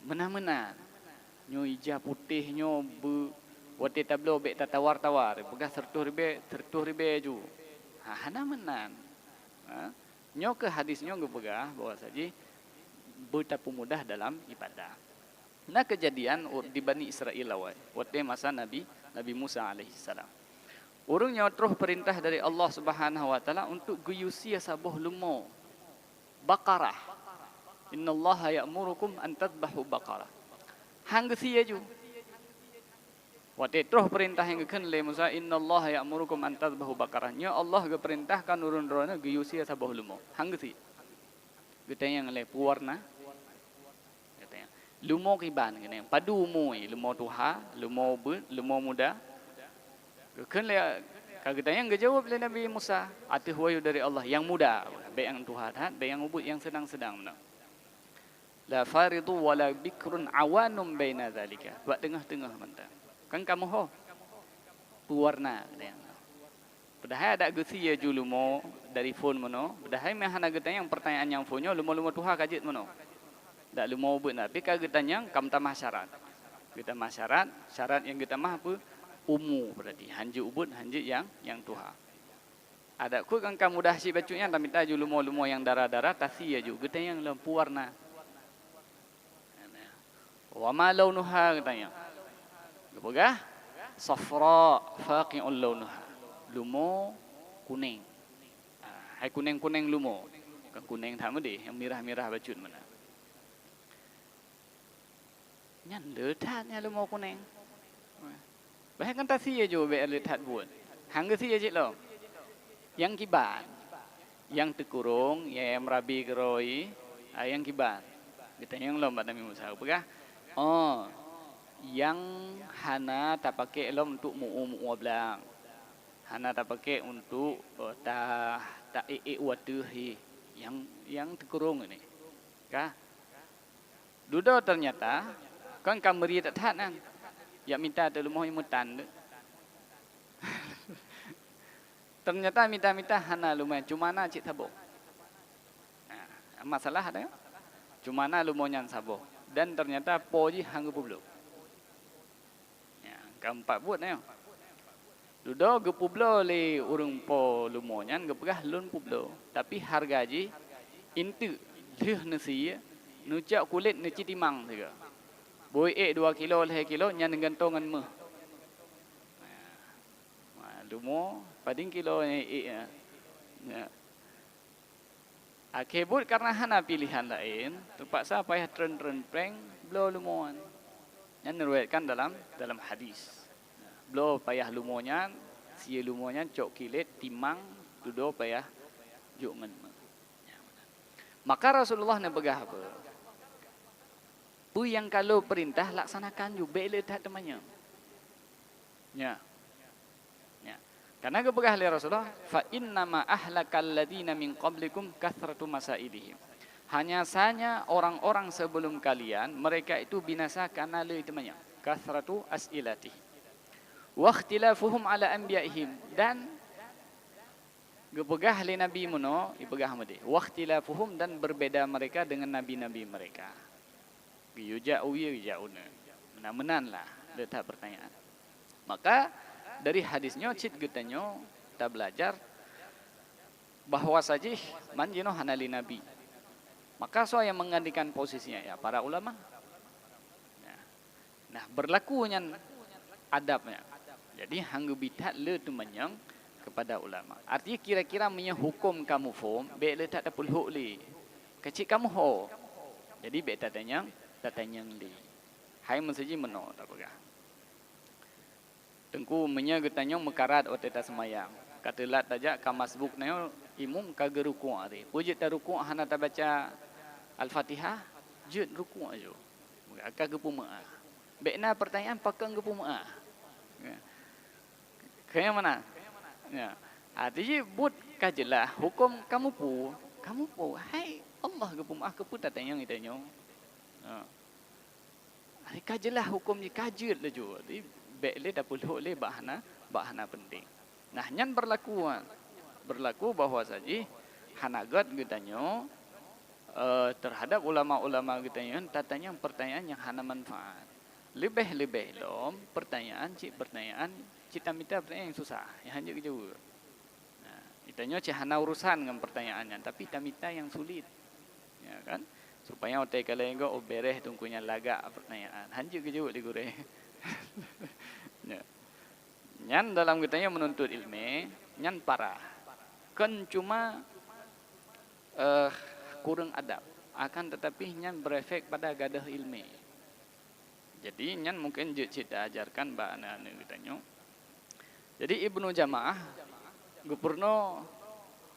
Menah-menah. Nyo ija putih nyo ote tablo be tawar-tawar, begas sertuh ribe ju. Hana menan. Nyo ke hadisnya gepegah bahwa saja betapa mudah dalam ibadah. Nah kejadian di Bani Israel awal, waktu masa Nabi Musa alaihissalam. Urungnya terus perintah dari Allah Subhanahu wa taala untuk guyusi sabuh lumo Baqarah. Innallaha ya'murukum an tadhbahu baqarah. Hang sia ju. Waktu terus perintah yang kekan le Musa innallaha ya'murukum an tadhbahu baqarah. Nya Allah ge perintahkan urun-urunna guyusi sabuh lumo. Hang si. Getanya le puwarna. Getanya. Lumo kiban gene. Padu umui lumo tuha, lumo be, lumo muda. Kekan le kagetanya ngejawab le Nabi Musa, atuh wahyu dari Allah yang muda, baik yang tuha, baik yang ubud yang sedang-sedang. La faridu wala bikrun awanum baina zalika. Buat tengah-tengah mentah. Kan kamu ho pewarna katanya. Padahal ada gesi ya julumo dari phone mono. Padahal mah hana getanya yang pertanyaan yang phone-nya lumo-lumo tuha kajet mono. Dak lumo ubud tapi kagetanya kam tamah syarat. Kita mah syarat yang kita mah apa? Umu berarti hanju ubud hanju yang tuha. Ada ku kan kamu dah si bacunya tapi minta julumo-lumo yang darah-darah tasi ya juga getanya yang lempu warna. Wa ma launuha katanya. Gepegah safra faqi'ul launuha. Lumo kuning. Hai kuning-kuning lumo. Bukan kuning thamu deh, yang merah-merah bacut mana. Nyan ledatnya lumo kuning. Bahkan tasi aja be ledat buat. Hang si aja lo. Yang kiban. Yang tekurung, yang merabi keroi, yang kiban. Kita yang lomba Nabi Musa. Gepegah oh, yang hana tak pakai lom untuk mu'u belang. Hana tak pakai untuk tak watuhi yang terkurung ini. Kah? Duda ternyata kan kameri tak tahan. Ya minta tu lumah imutan. Ternyata minta hana lumah cuma na cik sabuk. Masalah ada. Cuma na lumahnya sabuk. Dan ternyata poji hang publo. Ya, keempat buat na. Dudo gepublo le urung po lumonyan gepegah lun publo. Tapi harga ji intu leh nasi nucak kulit nuci timang juga. Boy 2 kilo 2 kilo nyan gantongan meh. Lumo pading kilo ya. Akebut karena hana pilihan lain, terpaksa payah tren-tren prank blow lumoan. Yang diriwayatkan dalam hadis. Blow payah lumonya, sia lumonya cok kilit timang dudo payah jungan. Maka Rasulullah nak begah apa? Bu yang kalau perintah laksanakan juga bela tak temannya. Ya. Karena kebegah oleh Rasulullah, fa innama ahlakal ladina min qablikum kathratu masailihim. Hanya saja orang-orang sebelum kalian mereka itu binasa karena le temannya, kathratu as'ilati. Wa ikhtilafuhum ala anbiya'ihim dan kebegah oleh nabi muno, ibegah mudi. Wa ikhtilafuhum dan berbeda mereka dengan nabi-nabi mereka. Yuja'u yuja'una. Menan-menanlah letak pertanyaan. Maka dari hadisnya cit getanyo kita belajar bahwa saja manjino hanali nabi. Maka so yang menggantikan posisinya ya para ulama. Nah berlakunya adabnya. Jadi hanggu bidat le temenyang kepada ulama. Artinya kira-kira punya hukum kamu form be le tak dapul hok le. Kecik kamu ho. Jadi be tatanya li. Hai mensaji meno tak pegah. Tengku menya getanya mekarat oteta semayang. Katelat tajak kamasbuk nayo imum kage ruku' ari. Wujud ta ruku' hana ta baca Al-Fatihah, jud ruku' ajo. Kage pumaa. Bekna pertanyaan pakang ge pumaa. Kaya mana? Ya. Artinya but kajelah hukum kamu pu. Hai Allah ge pumaa ke pu tatanya itanyo. Ari kajelah hukum ni kajut le jo. Bekle dapul hok le bahana penting. Nah nyan berlaku bahwa saja hanagat getanyo terhadap ulama-ulama getanyo tatanya pertanyaan yang hana manfaat. Lebih lom pertanyaan cita minta pertanyaan yang susah yang hanya jauh. Nah Kitanya cahana urusan dengan pertanyaannya, tapi tamita yang sulit. Ya kan? Supaya otak kalian go bereh tungkunya lagak pertanyaan. Hanju kejuk di gure. Ya. Nyan dalam kitanya menuntut ilmu, nyan parah. Kan cuma kurang adab. Akan tetapi nyan berefek pada gadah ilmu. Jadi nyan mungkin kita ajarkan ba anak-anak kitanya. Jadi Ibnu Jamaah gupurno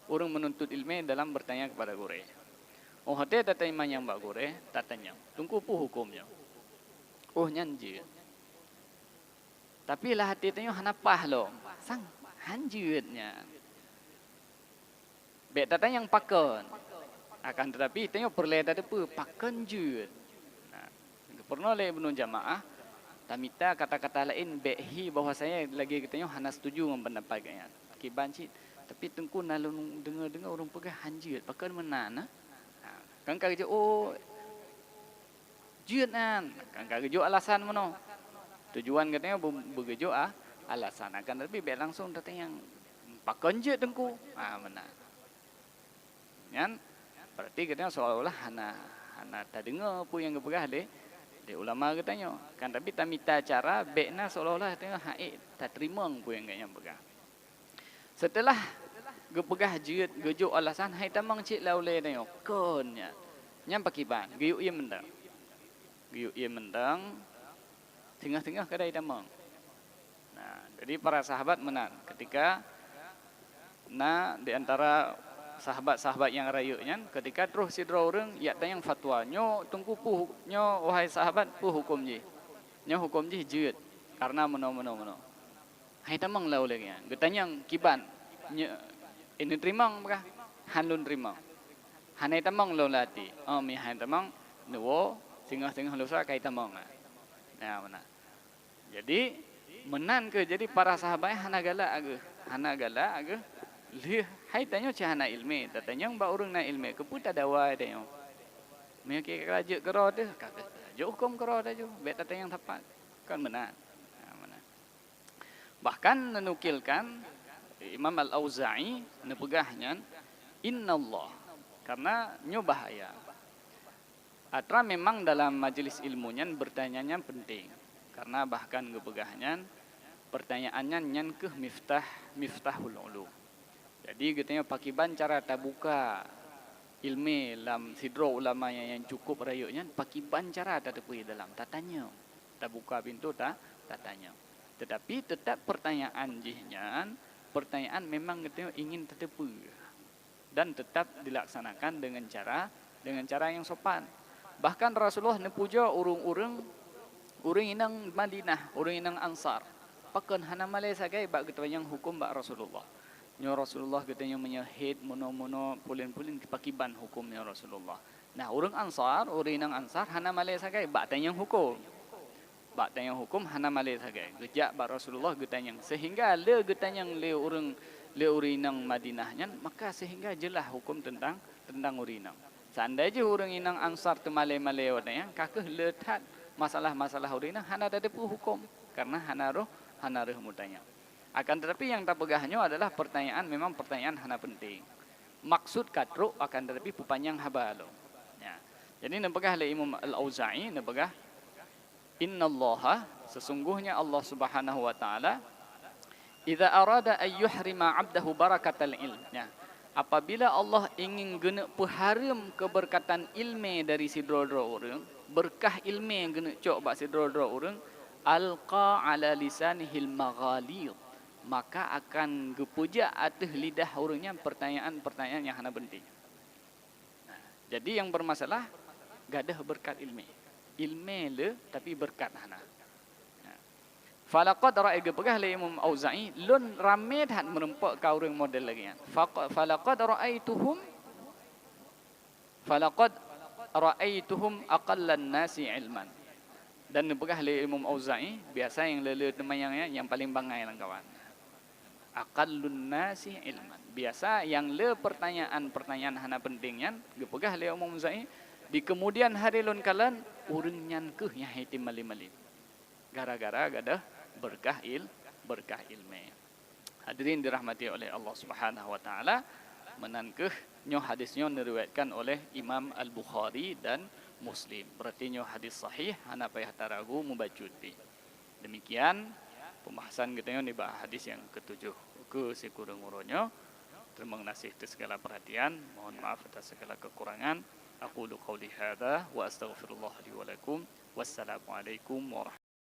orang menuntut ilmu dalam bertanya kepada gure. Oh hati tatanya yang mbak gure, tatanya. Tunggu pu hukumnya. Oh nyanji. Tapi lah hati tanya hanapah lo. Sang hanjutnya. Bek tatanya yang pakon. Akan tetapi tanya perle tadi pu pakon jut. Nah, pernah oleh Ibnu Jamaah tamita kata-kata lain behi bahwa saya lagi katanya hana setuju dengan pendapatnya. Kibanci tapi tengku nalun dengar-dengar orang pegang hanjut pakon menana. Kan kagak oh juan kan kagak jo alasan mono. Tujuan katanya begejo alasan akan tapi be langsung datang yang pakon je tengku. Mana. Kan berarti katanya seolah-olah hana tak dengar pun yang kepegah de ulama katanya. Kan tapi tamita cara bekna seolah-olah katanya haid tak terima pun yang kayaknya pegang. Setelah gepegah jeut gejo alasan hai tamang cik laule tengok konnya nyam pakiban geyuk ia mendang tengah-tengah kedai tamang. Nah jadi para sahabat menang ketika di antara sahabat-sahabat yang rayunya ketika terus sidra orang ya tayang fatwa nyo tunggu pu nyo wahai sahabat pu hukum ji nyo hukum ji jeut karena meno hai tamang laule nya getanyang kiban ini terimang kah? Hanlun terimang. Hanai tamang lo lati. Mi han tamang nuwo singah-singah lusa kai tamang. Nah, mana. Jadi menan ke jadi para sahabat hana gala age. Li hai tanyo ci hana ilmi, tatanya ba urang na ilmi keputa dawa tanyo. Me ke raja kero teh kagak. Jo hukum kero dah jo, bet tatanya tepat. Kan menan. Nah, mana. Bahkan menukilkan Imam Al-Auza'i nepegahnya innallah karena nyo bahaya. Atra memang dalam majelis ilmunya bertanyanya penting karena bahkan gepegahnya pertanyaannya nyan ke miftahul ulum. Jadi katanya pakiban cara tabuka ilmu dalam sidro ulama yang cukup rayunya pakiban cara tatepui dalam tatanya. Tabuka pintu tatanya. Tetapi tetap pertanyaan jihnya pertanyaan memang kita ingin tertepu dan tetap dilaksanakan dengan cara yang sopan. Bahkan Rasulullah nepuja urung inang Madinah, urung inang Ansar. Pakan hana malai sagai bak kita yang hukum bak Rasulullah. Nyo Rasulullah katanya menyahid mono pulin pakiban hukumnya Rasulullah. Nah, urung inang Ansar hana malai sagai bak tanya hukum. Bak tanya hukum hana malai sagai. Gejak bak Rasulullah getanyang sehingga le getanyang le urinang Madinahnya maka sehingga jelas hukum tentang urinang. Seandainya urang inang Ansar tu malai-malai wadanya kakeh letat masalah-masalah urinang hana ada hukum karena hana roh mutanya. Akan tetapi yang tak pegahnya adalah memang pertanyaan hana penting. Maksud katru akan tetapi pupanjang habalo. Ya. Jadi nepegah le Imam Al-Auza'i nepegah innallaha sesungguhnya Allah Subhanahu wa taala idza arada ay yuhrima 'abdahu barakatal ilm. Ya. Apabila Allah ingin gena peharam keberkatan ilmu dari sidro-dro orang, berkah ilmu yang gena cok bak sidro-dro orang, alqa ala lisanihil maghalid. Maka akan gepuja atas lidah orangnya pertanyaan-pertanyaan yang hana penting. Nah, jadi yang bermasalah gadah berkat ilmu. Ilmu le tapi berkat hana. Falaqad ra'i gepegah le Imam Auza'i lun ramai dah merempak ka urang model lagi. Falaqad ra'aituhum aqallan nasi ilman. Dan gepegah le Imam Auza'i biasa yang lele temayangnya yang paling bangai lang kawan. Aqallun nasi ilman. Biasa yang le pertanyaan hana pentingnya gepegah le Imam Auza'i di kemudian hari lun kalan urang nyan keuh nya hitim mali-mali. Gara-gara gadah berkah ilmu. Hadirin dirahmati oleh Allah Subhanahu wa taala, menankeh nyo hadisnya diriwayatkan oleh Imam Al-Bukhari dan Muslim. Berarti nyo hadis sahih, hana payah taragu mubajud bi. Demikian pembahasan kita di bab hadis yang ketujuh. Ke sekurang-kurangnya. Terima kasih atas segala perhatian. Mohon maaf atas segala kekurangan. Aqulu qawli hadza wa astaghfirullah li wa lakum. Wassalamualaikum warahmatullahi